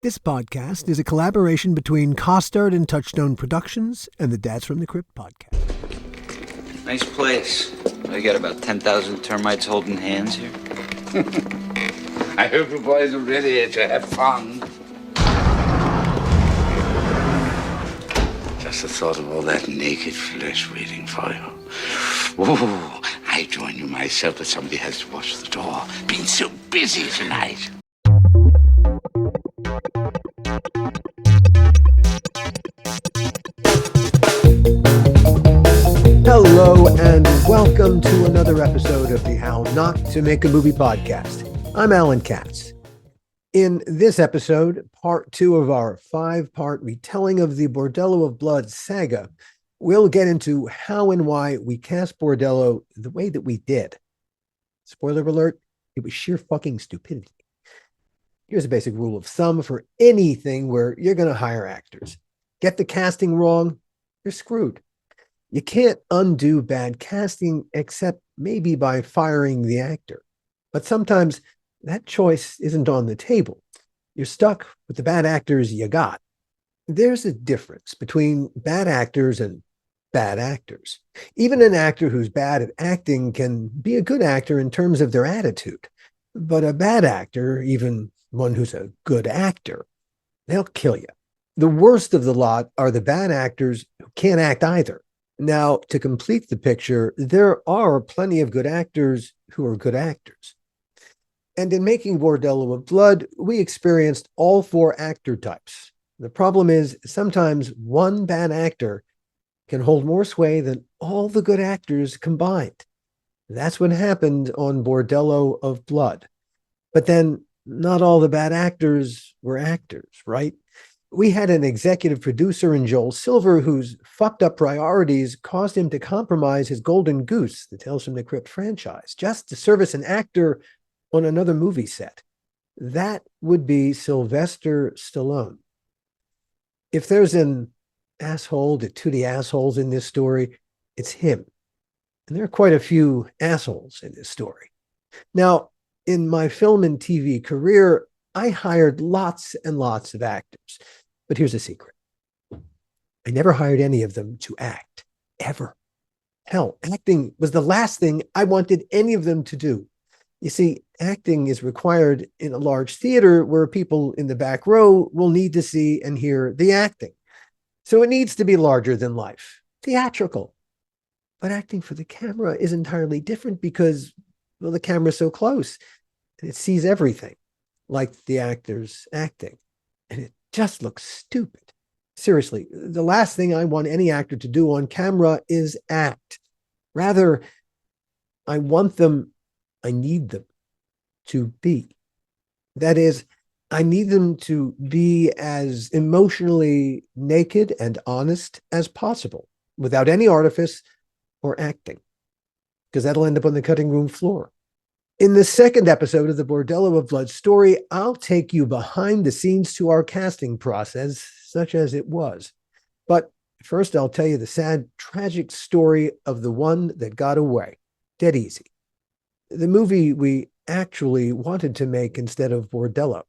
This podcast is a collaboration between Costard and Touchstone Productions and the Dads from the Crypt podcast. Nice place. I got about 10,000 termites holding hands here. I hope you boys are ready to have fun. Just the thought of all that naked flesh waiting for you. Ooh, I join you myself, but somebody has to watch the door. Been so busy tonight. Hello and welcome to another episode of the How Not to Make a Movie podcast. I'm Alan Katz. In this episode, part 2 of our 5-part retelling of the Bordello of Blood saga, we'll get into how and why we cast Bordello the way that we did. Spoiler alert, it was sheer fucking stupidity. Here's a basic rule of thumb for anything where you're going to hire actors. Get the casting wrong, you're screwed. You can't undo bad casting except maybe by firing the actor. But sometimes that choice isn't on the table. You're stuck with the bad actors you got. There's a difference between bad actors and bad actors. Even an actor who's bad at acting can be a good actor in terms of their attitude. But a bad actor, even one who's a good actor, they'll kill you. The worst of the lot are the bad actors who can't act either. Now, to complete the picture, there are plenty of good actors who are good actors. And in making Bordello of Blood, we experienced all 4 actor types. The problem is sometimes one bad actor can hold more sway than all the good actors combined. That's what happened on Bordello of Blood. But then not all the bad actors were actors, right? We had an executive producer in Joel Silver whose fucked up priorities caused him to compromise his golden goose, the Tales from the Crypt franchise, just to service an actor on another movie set. That would be Sylvester Stallone. If there's an asshole to the assholes in this story, it's him. And there are quite a few assholes in this story. Now, in my film and TV career, I hired lots and lots of actors. But here's a secret. I never hired any of them to act, ever. Hell, acting was the last thing I wanted any of them to do. You see, acting is required in a large theater where people in the back row will need to see and hear the acting. So it needs to be larger than life, theatrical. But acting for the camera is entirely different because, well, the camera's so close and it sees everything, like the actor's acting. And it just looks stupid. Seriously, the last thing I want any actor to do on camera is act. Rather, I need them to be. That is, I need them to be as emotionally naked and honest as possible, without any artifice or acting, because that'll end up on the cutting room floor. In the second episode of the Bordello of Blood story, I'll take you behind the scenes to our casting process, such as it was. But first, I'll tell you the sad, tragic story of the one that got away, Dead Easy. The movie we actually wanted to make instead of Bordello.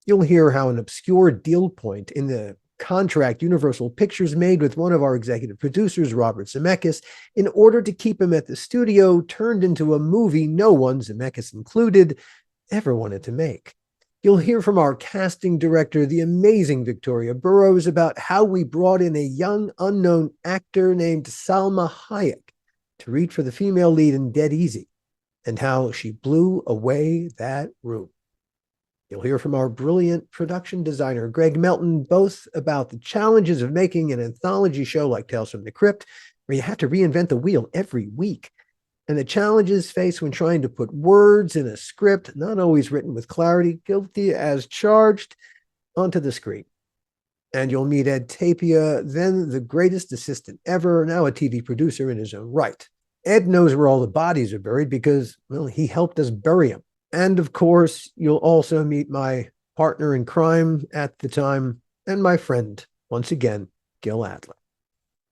You'll hear how an obscure deal point in the contract Universal Pictures made with one of our executive producers, Robert Zemeckis, in order to keep him at the studio, turned into a movie no one, Zemeckis included, ever wanted to make. You'll hear from our casting director, the amazing Victoria Burrows, about how we brought in a young, unknown actor named Salma Hayek to read for the female lead in Dead Easy, and how she blew away that room. You'll hear from our brilliant production designer, Greg Melton, both about the challenges of making an anthology show like Tales from the Crypt, where you have to reinvent the wheel every week, and the challenges faced when trying to put words in a script, not always written with clarity, guilty as charged, onto the screen. And you'll meet Ed Tapia, then the greatest assistant ever, now a TV producer in his own right. Ed knows where all the bodies are buried because, well, he helped us bury them. And of course, you'll also meet my partner in crime at the time and my friend, once again, Gil Adler.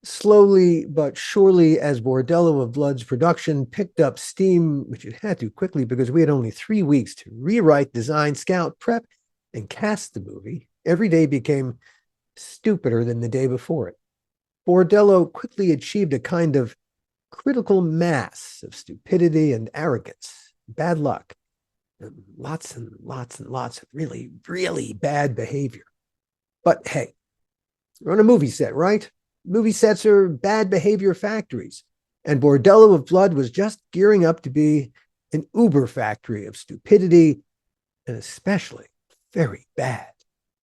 Slowly but surely, as Bordello of Blood's production picked up steam, which it had to quickly because we had only 3 weeks to rewrite, design, scout, prep, and cast the movie, Every day became stupider than the day before it. Bordello quickly achieved a kind of critical mass of stupidity and arrogance, bad luck, and lots of really, really bad behavior. But hey, we're on a movie set, right? Movie sets are bad behavior factories, and Bordello of Blood was just gearing up to be an uber factory of stupidity and especially very bad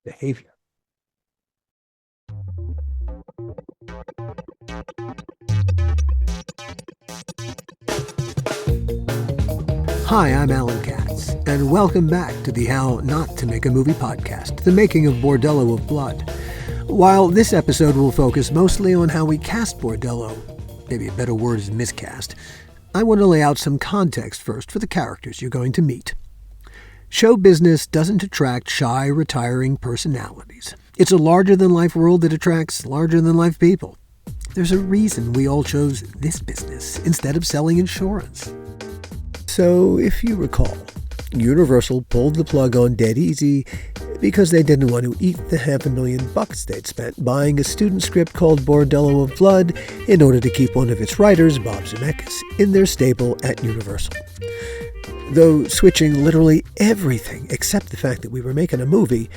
behavior. Hi, I'm Alan Katz, and welcome back to the How Not to Make a Movie podcast, the making of Bordello of Blood. While this episode will focus mostly on how we cast Bordello, maybe a better word is miscast, I want to lay out some context first for the characters you're going to meet. Show business doesn't attract shy, retiring personalities. It's a larger-than-life world that attracts larger-than-life people. There's a reason we all chose this business instead of selling insurance. So, if you recall, Universal pulled the plug on Dead Easy because they didn't want to eat the $500,000 they'd spent buying a student script called Bordello of Blood in order to keep one of its writers, Bob Zemeckis, in their stable at Universal. Though switching literally everything except the fact that we were making a movie,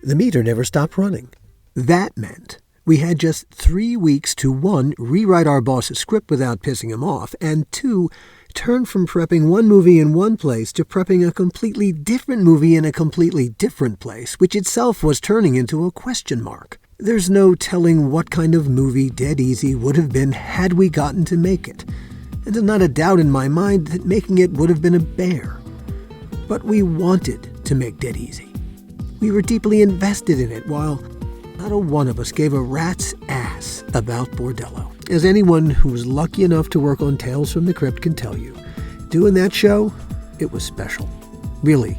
the meter never stopped running. That meant we had just 3 weeks to 1, rewrite our boss's script without pissing him off, and 2, turn from prepping one movie in one place to prepping a completely different movie in a completely different place, which itself was turning into a question mark. There's no telling what kind of movie Dead Easy would have been had we gotten to make it. And there's not a doubt in my mind that making it would have been a bear. But we wanted to make Dead Easy. We were deeply invested in it, while not a one of us gave a rat's ass about Bordello. As anyone who was lucky enough to work on Tales from the Crypt can tell you, doing that show, it was special. Really,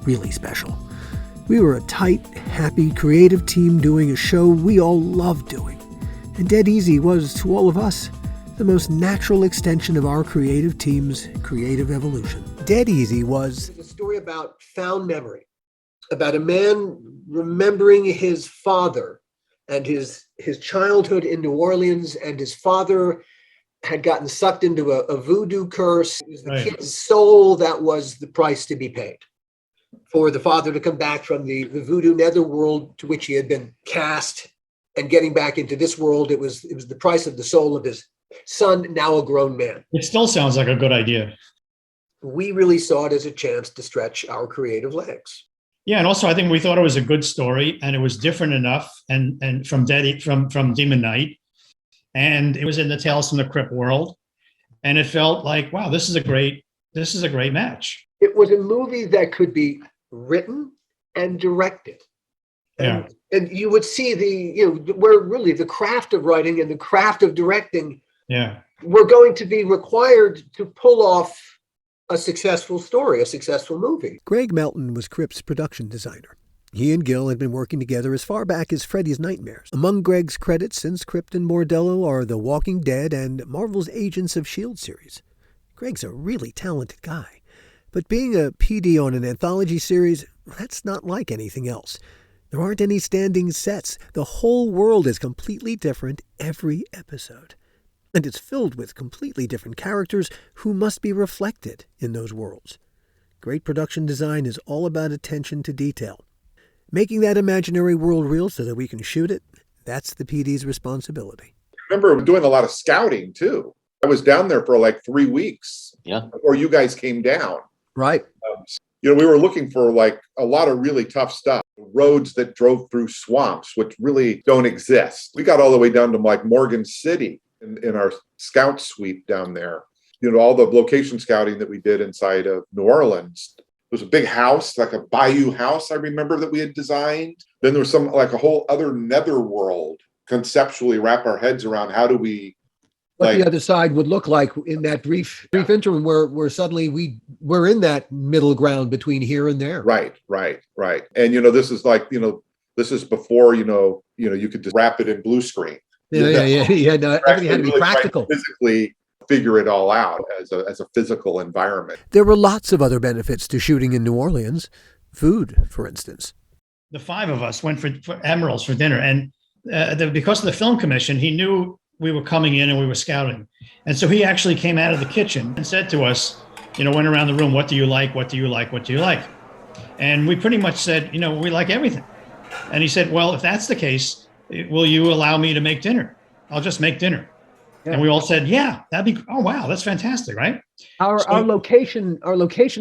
really special. We were a tight, happy, creative team doing a show we all loved doing. And Dead Easy was, to all of us, the most natural extension of our creative team's creative evolution. Dead Easy was a story about found memory, about a man remembering his father and his childhood in New Orleans, and his father had gotten sucked into a voodoo curse. It was the kid's soul that was the price to be paid for the father to come back from the voodoo netherworld to which he had been cast, and getting back into this world. It was the price of the soul of his son, now a grown man. It still sounds like a good idea. We really saw it as a chance to stretch our creative legs. Yeah, and also I think we thought it was a good story, and it was different enough, and from Demon Knight, and it was in the Tales from the Crypt world, and it felt like, wow, this is a great match. It was a movie that could be written and directed. And you would see where really the craft of writing and the craft of directing were going to be required to pull off a successful story, a successful movie. Greg Melton was Crypt's production designer. He and Gil had been working together as far back as Freddy's Nightmares. Among Greg's credits since Crypt and Bordello are The Walking Dead and Marvel's Agents of S.H.I.E.L.D. series. Greg's a really talented guy. But being a PD on an anthology series, that's not like anything else. There aren't any standing sets. The whole world is completely different every episode. And it's filled with completely different characters who must be reflected in those worlds. Great production design is all about attention to detail. Making that imaginary world real so that we can shoot it, that's the PD's responsibility. I remember doing a lot of scouting, too. I was down there for like 3 weeks before you guys came down. Right. We were looking for like a lot of really tough stuff. Roads that drove through swamps, which really don't exist. We got all the way down to like Morgan City in our scout sweep down there. All the location scouting that we did inside of New Orleans. It was a big house, like a bayou house, I remember, that we had designed. Then there was some like a whole other netherworld conceptually wrap our heads around. How do we what the other side would look like in that brief interim where suddenly we're in that middle ground between here and there. Right. And this is like, this is before, you could just wrap it in blue screen. No, everything had to be practical. Physically figure it all out as a physical environment. There were lots of other benefits to shooting in New Orleans. Food, for instance. the five of us went for Emerald's for dinner. And because of the film commission, he knew we were coming in and we were scouting. And so he actually came out of the kitchen and said to us, went around the room, what do you like? What do you like? What do you like? And we pretty much said, we like everything. And he said, well, if that's the case, will you allow me to make dinner? I'll just make dinner. Yeah. And we all said, yeah, oh, wow, that's fantastic, right? Our location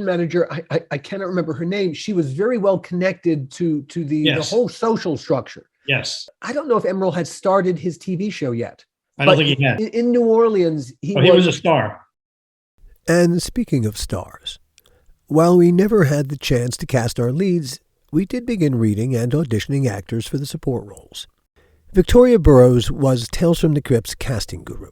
manager, I cannot remember her name. She was very well connected to the whole social structure. Yes. I don't know if Emerald had started his TV show yet. I don't think he had. In New Orleans, he was a star. And speaking of stars, while we never had the chance to cast our leads, we did begin reading and auditioning actors for the support roles. Victoria Burrows was Tales from the Crypt's casting guru.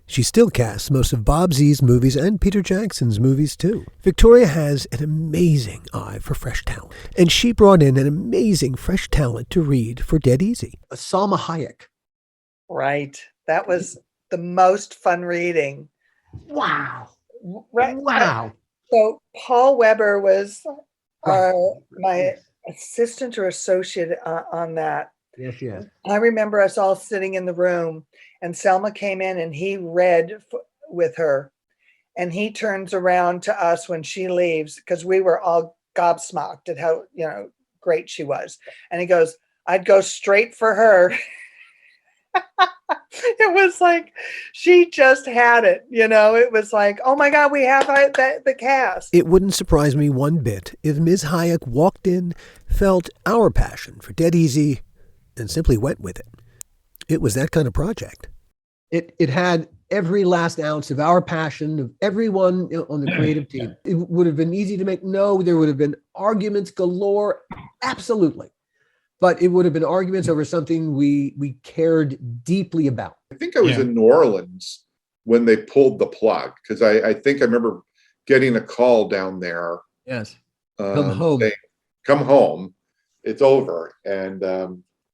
She still casts most of Bob Z's movies and Peter Jackson's movies too. Victoria has an amazing eye for fresh talent, and she brought in an amazing fresh talent to read for Dead Easy. Salma Hayek. Right. That was the most fun reading. Wow. Right. Wow. So Paul Weber was my assistant or associate on that. Yes. I remember us all sitting in the room, and Selma came in and he read with her, and he turns around to us when she leaves, because we were all gobsmacked at how great she was, and he goes, I'd go straight for her. It was like she just had it, it was like, oh my God, we have the cast. It wouldn't surprise me one bit if Ms. Hayek walked in, felt our passion for Dead Easy, and simply went with it. It was that kind of project. It had every last ounce of our passion, of everyone on the creative team. It would have been easy to make. No, there would have been arguments galore. Absolutely. But it would have been arguments over something we cared deeply about. I think I was in New Orleans when they pulled the plug, because I think I remember getting a call down there. Yes. Come home. Saying, come home. It's over. And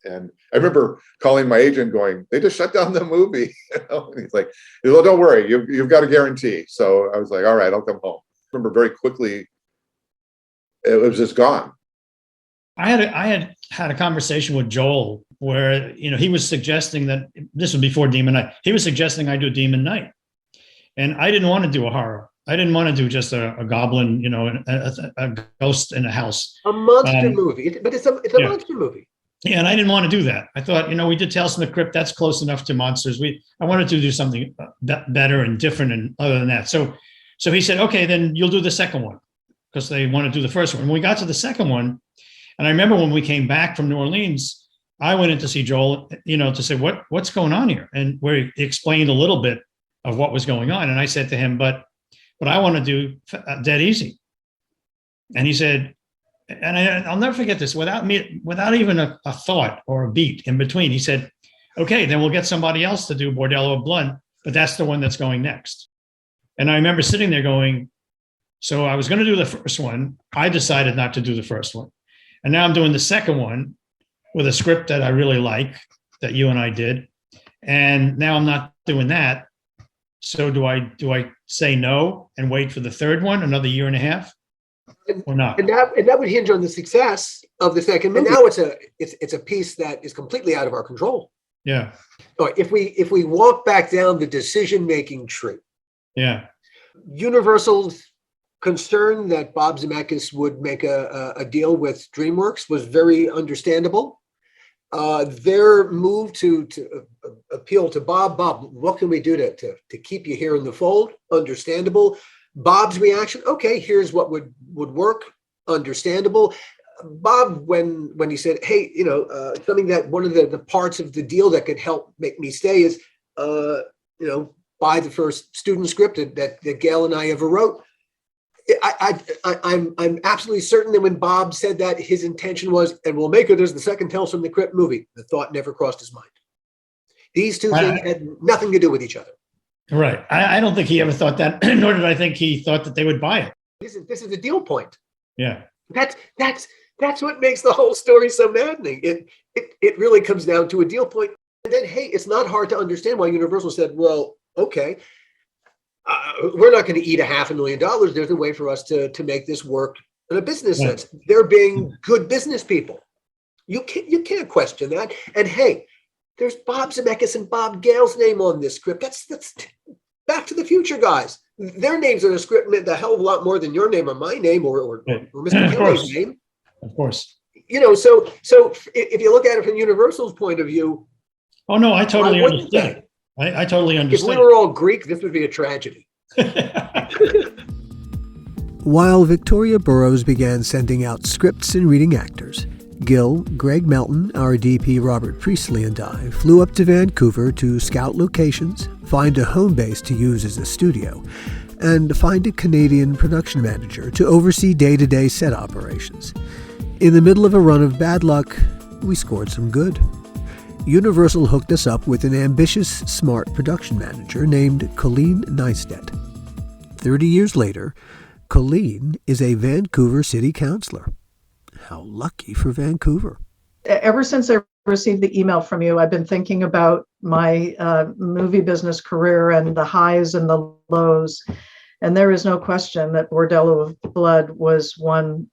I remember calling my agent going, they just shut down the movie. And he's like, well, don't worry, you've got a guarantee. So I was like, all right, I'll come home. I remember very quickly, it was just gone. I had a conversation with Joel where, he was suggesting that this was before Demon Night. He was suggesting I do Demon Night. And I didn't want to do a horror. I didn't want to do just a goblin, a ghost in a house. A monster movie, but it's a monster movie. Yeah, and I didn't want to do that. I thought, we did Tales from the Crypt. That's close enough to monsters. I wanted to do something better and different and other than that. So he said, okay, then you'll do the second one, because they want to do the first one. When we got to the second one, and I remember when we came back from New Orleans, I went in to see Joel, to say, what's going on here? And where he explained a little bit of what was going on. And I said to him, but I want to do Dead Easy. And he said, and I'll never forget this, without even a thought or a beat in between, he said, okay, then we'll get somebody else to do Bordello of Blood, but that's the one that's going next. And I remember sitting there going, so I was going to do the first one. I decided not to do the first one. And now I'm doing the second one with a script that I really like, that you and I did. And now I'm not doing that. So do I say no and wait for the third one, another year and a half? Or not? And that would hinge on the success of the second movie. And now it's a piece that is completely out of our control. Yeah. All right, if we walk back down the decision-making tree. Yeah. Universal's concern that Bob Zemeckis would make a deal with DreamWorks was very understandable. Their move to appeal to Bob, what can we do to keep you here in the fold? Understandable. Bob's reaction, okay, here's what would work. Understandable. Bob, when he said, hey, something that one of the parts of the deal that could help make me stay is, buy the first student script that Gail and I ever wrote. I'm absolutely certain that when Bob said that, his intention was, and we'll make it as the second Tales from the Crypt movie. The thought never crossed his mind. These two things had nothing to do with each other. Right. I don't think he ever thought that, nor did I think he thought that they would buy it. This is the deal point. Yeah. That's what makes the whole story so maddening. It really comes down to a deal point. And then, hey, it's not hard to understand why Universal said, well, okay, we're not going to eat $500,000. There's a way for us to make this work in a business sense. They're being good business people. You can't question that. And hey, there's Bob Zemeckis and Bob Gale's name on this script. That's Back to the Future guys. Their names on the script meant a hell of a lot more than your name or my name or Mr. Kelly's name. Of course. So if you look at it from Universal's point of view. Oh no, I totally understand. I totally understand. If we were all Greek, this would be a tragedy. While Victoria Burrows began sending out scripts and reading actors, Gil, Greg Melton, our DP Robert Priestley, and I flew up to Vancouver to scout locations, find a home base to use as a studio, and find a Canadian production manager to oversee day-to-day set operations. In the middle of a run of bad luck, we scored some good. Universal hooked us up with an ambitious, smart production manager named Colleen Neistat. 30 years later, Colleen is a Vancouver city councillor. How lucky for Vancouver. Ever since I received the email from you, I've been thinking about my movie business career and the highs and the lows. And there is no question that Bordello of Blood was one.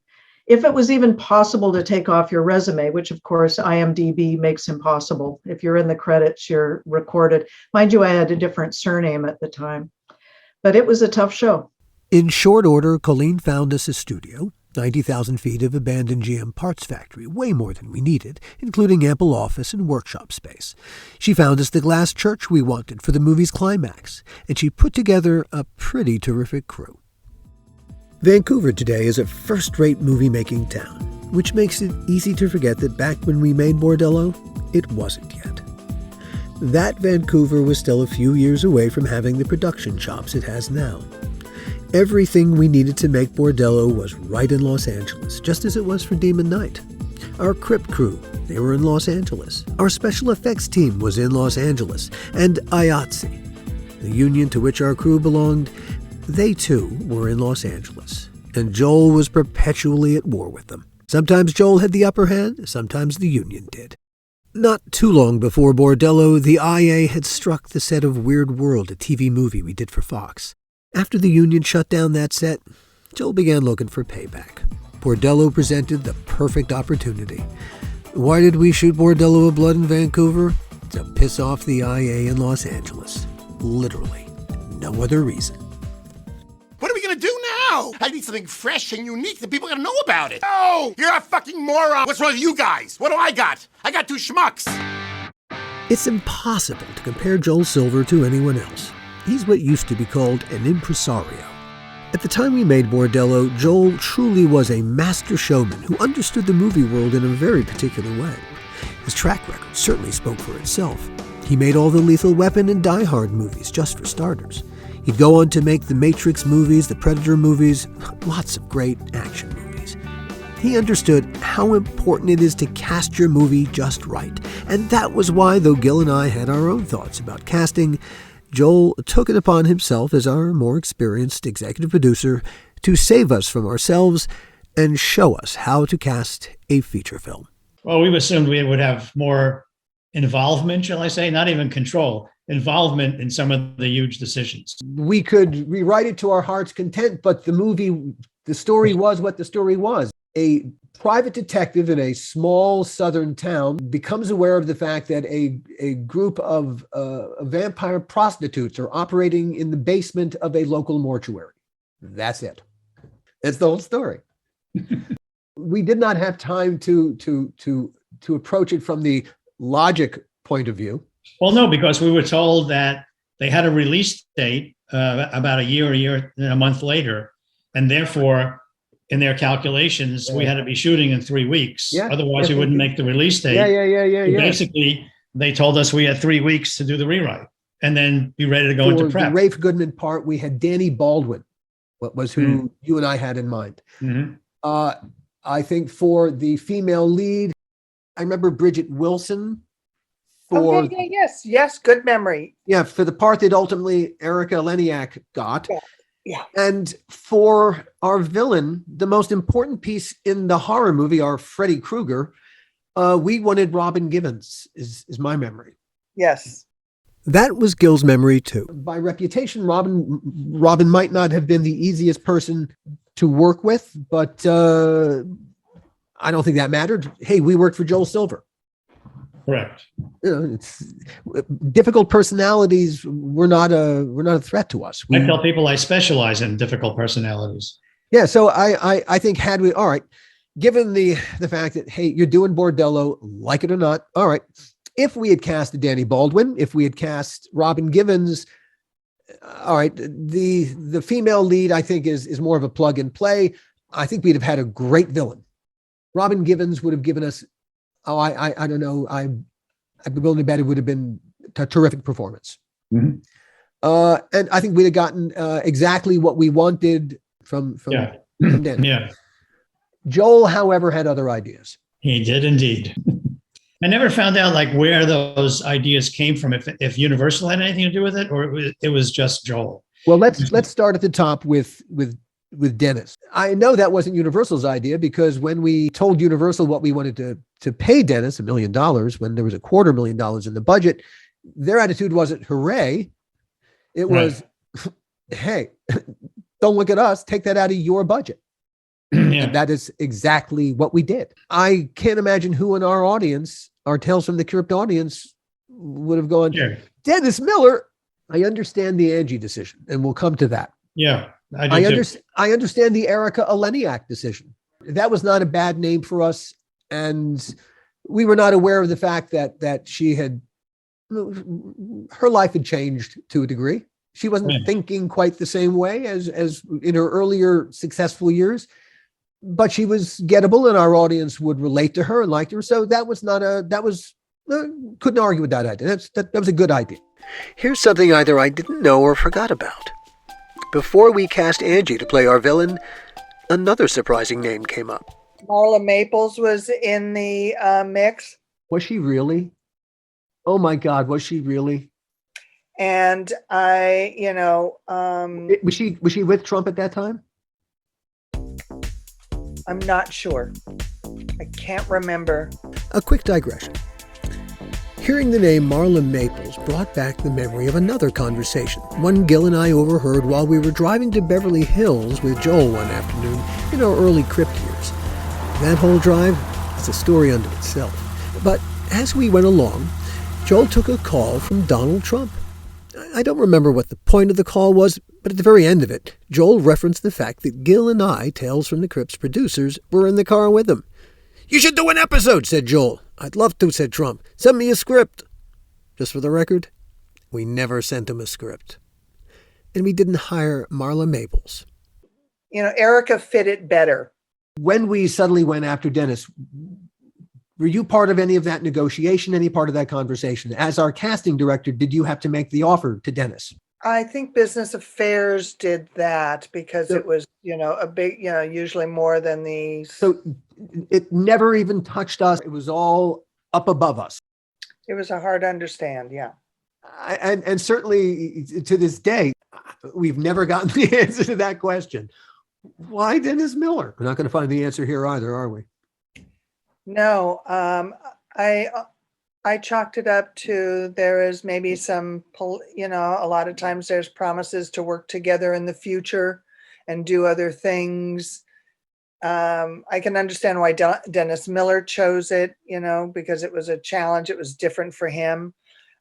If it was even possible to take off your resume, which of course IMDb makes impossible. If you're in the credits, you're recorded. Mind you, I had a different surname at the time. But it was a tough show. In short order, Colleen found us a studio, 90,000 feet of abandoned GM parts factory, way more than we needed, including ample office and workshop space. She found us the glass church we wanted for the movie's climax, and she put together a pretty terrific crew. Vancouver today is a first-rate movie-making town, which makes it easy to forget that back when we made Bordello, it wasn't yet. That Vancouver was still a few years away from having the production chops it has now. Everything we needed to make Bordello was right in Los Angeles, just as it was for Demon Knight. Our crypt crew, they were in Los Angeles. Our special effects team was in Los Angeles. And IATSE, the union to which our crew belonged, they too were in Los Angeles. And Joel was perpetually at war with them. Sometimes Joel had the upper hand, sometimes the union did. Not too long before Bordello, the IA had struck the set of Weird World, a TV movie we did for Fox. After the union shut down that set, Joel began looking for payback. Bordello presented the perfect opportunity. Why did we shoot Bordello of Blood in Vancouver? To piss off the IA in Los Angeles. Literally. No other reason. What are we gonna do now? I need something fresh and unique that people are gonna know about it. Oh, you're a fucking moron. What's wrong with you guys? What do I got? I got two schmucks. It's impossible to compare Joel Silver to anyone else. He's what used to be called an impresario. At the time we made Bordello, Joel truly was a master showman who understood the movie world in a very particular way. His track record certainly spoke for itself. He made all the Lethal Weapon and Die Hard movies, just for starters. He'd go on to make the Matrix movies, the Predator movies, lots of great action movies. He understood how important it is to cast your movie just right. And that was why, though Gil and I had our own thoughts about casting, Joel took it upon himself as our more experienced executive producer to save us from ourselves and show us how to cast a feature film. Well, we assumed we would have more involvement, shall I say, not even control, involvement in some of the huge decisions. We could rewrite it to our heart's content, but the story was what the story was. A private detective in a small southern town becomes aware of the fact that a group of vampire prostitutes are operating in the basement of a local mortuary. That's it. That's the whole story. We did not have time to approach it from the logic point of view. Well, no, because we were told that they had a release date about a year and a month later, and therefore, in their calculations, we had to be shooting in 3 weeks. Yeah. Otherwise, we wouldn't make the release date. Yeah. Basically, they told us we had 3 weeks to do the rewrite and then be ready to go into prep. For the Rafe Goodman part, we had Danny Baldwin, what was who you and I had in mind. Mm-hmm. I think for the female lead, I remember Bridget Wilson. Yes, good memory. Yeah, for the part that ultimately Erica Leniak got. Yeah. And for our villain, the most important piece in the horror movie, our Freddy Krueger, we wanted Robin Givens, is my memory. Yes. That was Gil's memory too. By reputation, Robin might not have been the easiest person to work with, but I don't think that mattered. Hey, we worked for Joel Silver. Correct. It's difficult personalities were not a threat to us. I tell people I specialize in difficult personalities. Yeah. So I think had we, all right, given the fact that, hey, you're doing Bordello, like it or not. All right. If we had cast Danny Baldwin, if we had cast Robin Givens, all right, the female lead, I think is more of a plug and play. I think we'd have had a great villain. Robin Givens would have given us, I don't know. I'd be willing to bet it would have been a terrific performance. Mm-hmm. And I think we'd have gotten exactly what we wanted from Dan. Yeah. Joel, however, had other ideas. He did indeed. I never found out like where those ideas came from, if Universal had anything to do with it, or it was just Joel. Well, let's start at the top with Dennis. I know that wasn't Universal's idea, because when we told Universal what we wanted to pay Dennis, $1 million, when there was $250,000 in the budget, their attitude wasn't hooray. It was, hey, don't look at us, take that out of your budget. Yeah. And that is exactly what we did. I can't imagine who in our audience, our Tales from the Crypt audience, would have gone, Sure. Dennis Miller. I understand the Angie decision, and we'll come to that. Yeah, I understand the Erica Eleniak decision. That was not a bad name for us, and we were not aware of the fact that she had, her life had changed to a degree. She wasn't thinking quite the same way as in her earlier successful years, but she was gettable, and our audience would relate to her and liked her. So that was couldn't argue with that idea. That was a good idea. Here's something either I didn't know or forgot about. Before we cast Angie to play our villain, another surprising name came up. Marla Maples was in the mix. Was she really? Oh my God, was she really? And was she with Trump at that time? I'm not sure. I can't remember. A quick digression. Hearing the name Marla Maples brought back the memory of another conversation, one Gil and I overheard while we were driving to Beverly Hills with Joel one afternoon in our early Crypt years. That whole drive is a story unto itself. But as we went along, Joel took a call from Donald Trump. I don't remember what the point of the call was, but at the very end of it, Joel referenced the fact that Gil and I, Tales from the Crypt's producers, were in the car with him. "You should do an episode," said Joel. "I'd love to," said Trump. "Send me a script." Just for the record, we never sent him a script. And we didn't hire Marla Maples. Erica fit it better. When we suddenly went after Dennis, were you part of any of that negotiation, any part of that conversation? As our casting director, did you have to make the offer to Dennis? I think Business Affairs did that because it was, a big, usually more than the. So it never even touched us. It was all up above us. It was hard to understand. Yeah. And certainly to this day, we've never gotten the answer to that question. Why Dennis Miller? We're not going to find the answer here either, are we? No, I chalked it up to there is maybe some, a lot of times there's promises to work together in the future and do other things. I can understand why Dennis Miller chose it, because it was a challenge. It was different for him.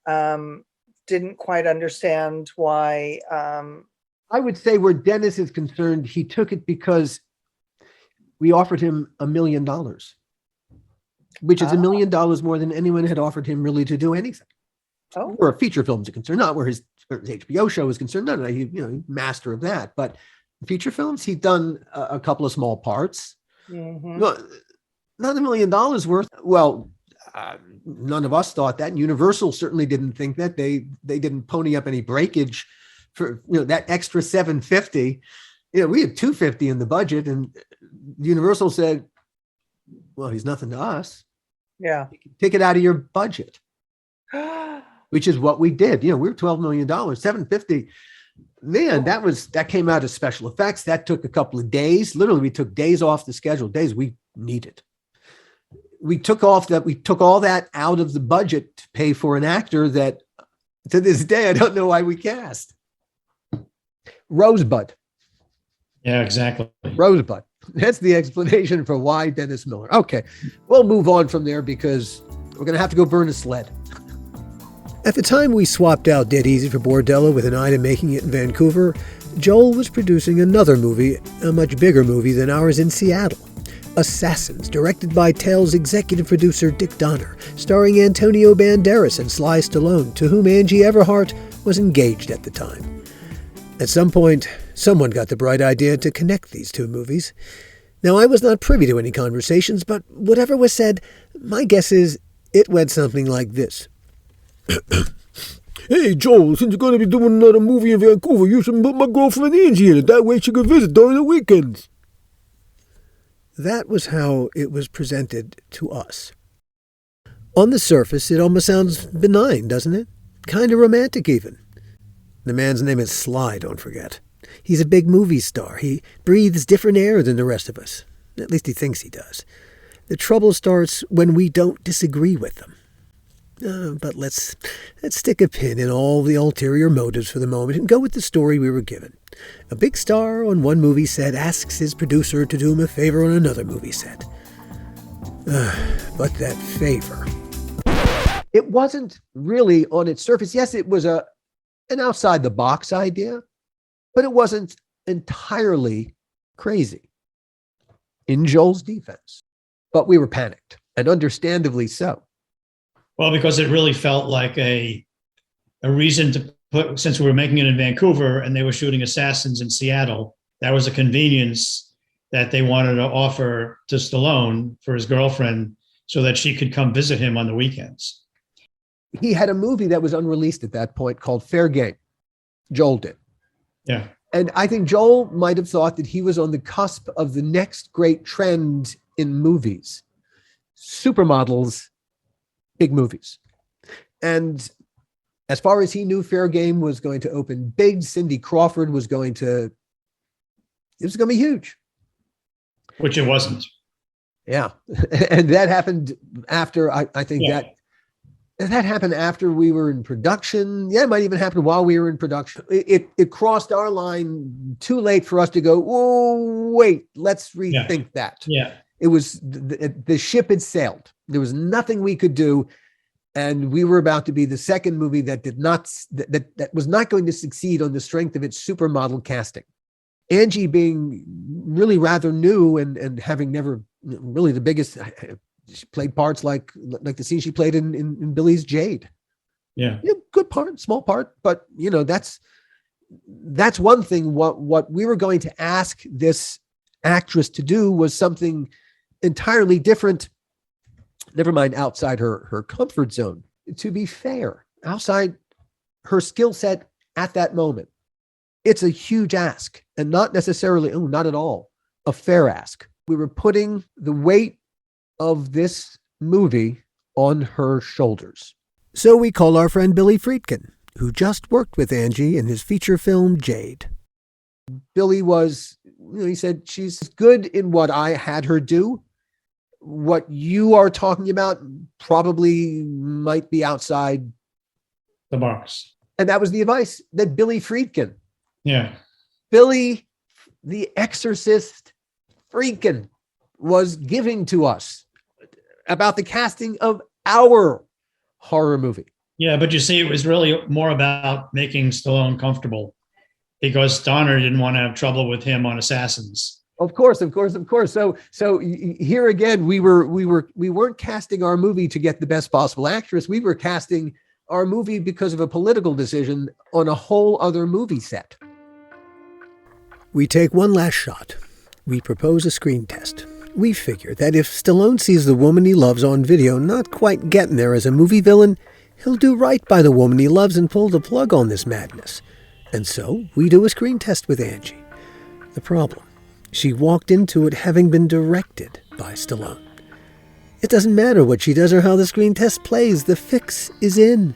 Didn't quite understand why. I would say where Dennis is concerned, he took it because we offered him $1 million. Which is $1 million more than anyone had offered him really to do anything. Oh. Where feature films are concerned, not where his HBO show is concerned. No, he's master of that. But feature films, he'd done a couple of small parts. Mm-hmm. Not $1 million worth. Well, none of us thought that. And Universal certainly didn't think that. They didn't pony up any breakage for that extra $750. We had $250 in the budget, and Universal said, "Well, he's nothing to us. Yeah. Take it out of your budget," which is what we did. We're $12 million, $750. Man, that came out of special effects. That took a couple of days. Literally, we took days off the schedule, days we needed. We took all that out of the budget to pay for an actor that to this day, I don't know why we cast. Rosebud. Yeah, exactly. Rosebud. That's the explanation for why Dennis Miller. Okay, we'll move on from there because we're going to have to go burn a sled. At the time we swapped out Dead Easy for Bordello with an eye to making it in Vancouver, Joel was producing another movie, a much bigger movie than ours in Seattle. Assassins, directed by Tale's executive producer Dick Donner, starring Antonio Banderas and Sly Stallone, to whom Angie Everhart was engaged at the time. At some point, someone got the bright idea to connect these two movies. Now, I was not privy to any conversations, but whatever was said, my guess is it went something like this. Hey, Joel, since you're going to be doing another movie in Vancouver, you should put my girlfriend Angie in it. That way she could visit during the weekends. That was how it was presented to us. On the surface, it almost sounds benign, doesn't it? Kind of romantic, even. The man's name is Sly, don't forget. He's a big movie star. He breathes different air than the rest of us. At least he thinks he does. The trouble starts when we don't disagree with them. But let's stick a pin in all the ulterior motives for the moment and go with the story we were given. A big star on one movie set asks his producer to do him a favor on another movie set. But that favor. It wasn't really on its surface. Yes, it was an outside-the-box idea, but it wasn't entirely crazy, in Joel's defense. But we were panicked, and understandably so. Well, because it really felt like a reason to put, since we were making it in Vancouver and they were shooting Assassins in Seattle, that was a convenience that they wanted to offer to Stallone for his girlfriend so that she could come visit him on the weekends. He had a movie that was unreleased at that point called Fair Game. Joel did. Yeah. And I think Joel might have thought that he was on the cusp of the next great trend in movies. Supermodels, big movies. And as far as he knew, Fair Game was going to open big. Cindy Crawford was going to be huge. Which it wasn't. Yeah. And that happened after, I think that happened after we were in production. Yeah, it might even happen while we were in production. It crossed our line too late for us to go, oh, wait, let's rethink that. Yeah. It was, the ship had sailed. There was nothing we could do. And we were about to be the second movie that that was not going to succeed on the strength of its supermodel casting. Angie being really rather new and having never really the biggest, she played parts like the scene she played in Billy's Jade. Yeah. Good part, small part, but that's one thing. What we were going to ask this actress to do was something entirely different. Never mind outside her comfort zone. To be fair, outside her skill set at that moment, it's a huge ask and not necessarily, not at all, a fair ask. We were putting the weight of this movie on her shoulders. So we call our friend Billy Friedkin, who just worked with Angie in his feature film Jade. Billy was, he said, she's good in what I had her do. What you are talking about probably might be outside the box. And that was the advice that Billy Friedkin. Yeah. Billy, the exorcist Friedkin, was giving to us about the casting of our horror movie. Yeah, but you see, it was really more about making Stallone comfortable because Donner didn't want to have trouble with him on Assassins. Of course. So here again, we weren't casting our movie to get the best possible actress. We were casting our movie because of a political decision on a whole other movie set. We take one last shot. We propose a screen test. We figure that if Stallone sees the woman he loves on video not quite getting there as a movie villain, he'll do right by the woman he loves and pull the plug on this madness. And so we do a screen test with Angie. The problem: she walked into it having been directed by Stallone. It doesn't matter what she does or how the screen test plays, the fix is in.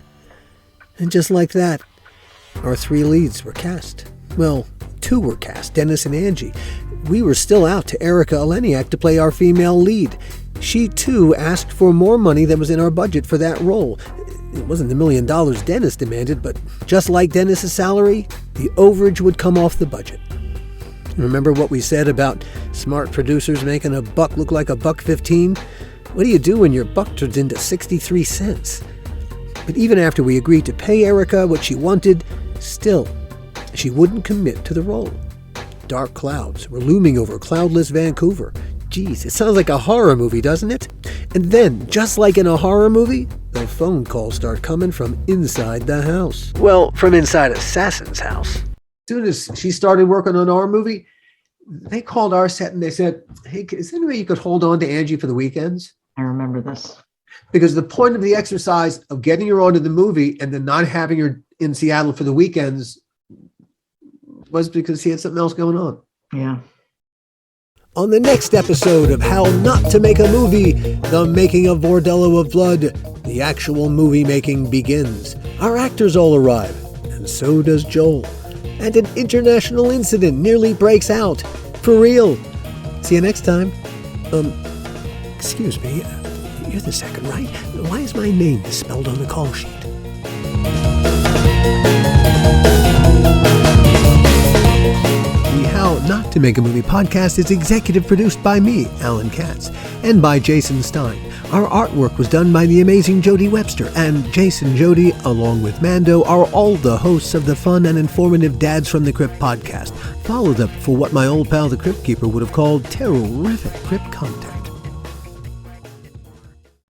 And just like that, our three leads were cast. Well, two were cast, Dennis and Angie. We were still out to Erica Eleniak to play our female lead. She, too, asked for more money than was in our budget for that role. It wasn't the $1 million Dennis demanded, but just like Dennis's salary, the overage would come off the budget. Remember what we said about smart producers making a buck look like a $1.15? What do you do when your buck turns into 63 cents? But even after we agreed to pay Erica what she wanted, still, she wouldn't commit to the role. Dark clouds were looming over cloudless Vancouver. Geez, it sounds like a horror movie, doesn't it? And then, just like in a horror movie, the phone calls start coming from inside the house. Well, from inside Assassin's house. As soon as she started working on our movie, they called our set and they said, hey, is there any way you could hold on to Angie for the weekends? I remember this. Because the point of the exercise of getting her onto the movie and then not having her in Seattle for the weekends was because he had something else going on. Yeah. On the next episode of How Not to Make a Movie, the making of Bordello of Blood, the actual movie making begins. Our actors all arrive, and so does Joel. And an international incident nearly breaks out. For real. See you next time. Excuse me, you're the second, right? Why is my name misspelled on the call sheet? The How Not to Make a Movie podcast is executive produced by me, Alan Katz, and by Jason Stein. Our artwork was done by the amazing Jody Webster, and Jason Jody, along with Mando, are all the hosts of the fun and informative Dads from the Crypt podcast. Follow them for what my old pal the Crypt Keeper would have called terrific crypt content.